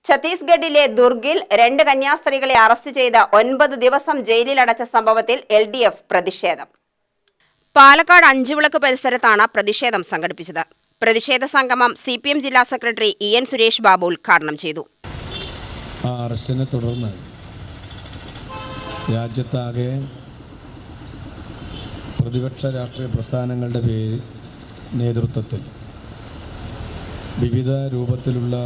ഛത്തീസ്ഗഡിലെ ദുർഗിൽ 2 കന്യാസ്ത്രീകളെ അറസ്റ്റ് ചെയ്ത് 9 ദിവസം ജയിലിലടച്ച സംഭവത്തിൽ LDF പ്രതിഷേധം. പാലക്കാട് അഞ്ചുവിളക്ക് പരിസരത്താണ് പ്രതിഷേധം സംഘടിപ്പിച്ചത്. പ്രതിഷേധ സംഗമം CPM ജില്ലാ സെക്രട്ടറി EN സുരേഷ് ബാബു ഉദ്ഘാടനം ചെയ്തു. അറസ്റ്റിനെ തുടർന്ന് രാജ്യത്താകെ പ്രതിപക്ഷ രാഷ്ട്രീയ പ്രസ്ഥാനങ്ങളുടെ നേതൃത്വത്തിൽ വിവിധ രൂപത്തിലുള്ള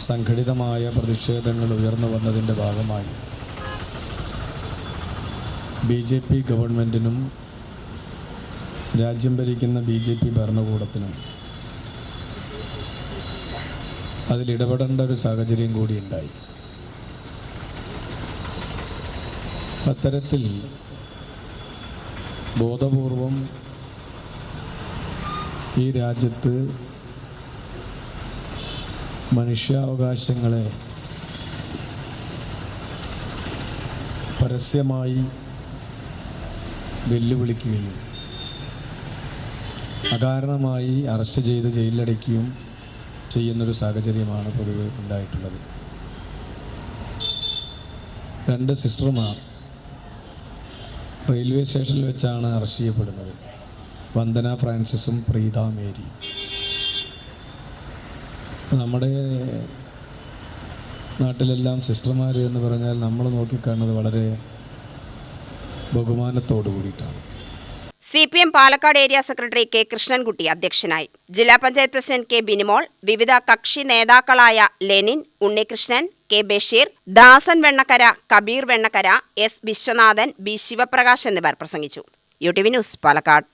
സംഘടിതമായ പ്രതിഷേധങ്ങൾ ഉയർന്നു വന്നതിൻ്റെ ഭാഗമായി BJP ഗവൺമെൻറ്റിനും രാജ്യം ഭരിക്കുന്ന BJP ഭരണകൂടത്തിനും അതിലിടപെടേണ്ട ഒരു സാഹചര്യം കൂടി ഉണ്ടായി. അത്തരത്തിൽ ബോധപൂർവം ഈ രാജ്യത്ത് മനുഷ്യാവകാശങ്ങളെ പരസ്യമായി വെല്ലുവിളിക്കുകയും അകാരണമായി അറസ്റ്റ് ചെയ്ത് ജയിലിലടയ്ക്കുകയും ചെയ്യുന്നൊരു സാഹചര്യമാണ് പൊതുവെ ഉണ്ടായിട്ടുള്ളത്. 2 സിസ്റ്റർമാർ റെയിൽവേ സ്റ്റേഷനിൽ വെച്ചാണ് അറസ്റ്റ് ചെയ്യപ്പെടുന്നത്. വന്ദന ഫ്രാൻസിസും പ്രീത മേരി. നമ്മുടെ നാട്ടിലെല്ലാം സിസ്റ്റർമാർ എന്ന് പറഞ്ഞാൽ നമ്മൾ നോക്കിക്കാണുന്നത് വളരെ ബഹുമാനത്തോടു കൂടിയിട്ടാണ്. CPM Palakkad area secretary K Krishnankutty അധ്യക്ഷനായി. ജില്ലാ പഞ്ചായത്ത് പ്രസിഡന്റ് K ബിനിമോൾ, വിവിധ കക്ഷി നേതാക്കളായ ലെനിൻ, ഉണ്ണികൃഷ്ണൻ, K ബഷീർ, ദാസൻ വെണ്ണക്കര, കബീർ വെണ്ണക്കര, S വിശ്വനാഥൻ, B ശിവപ്രകാശ് എന്നിവർ പ്രസംഗിച്ചു. UTV news Palakkad.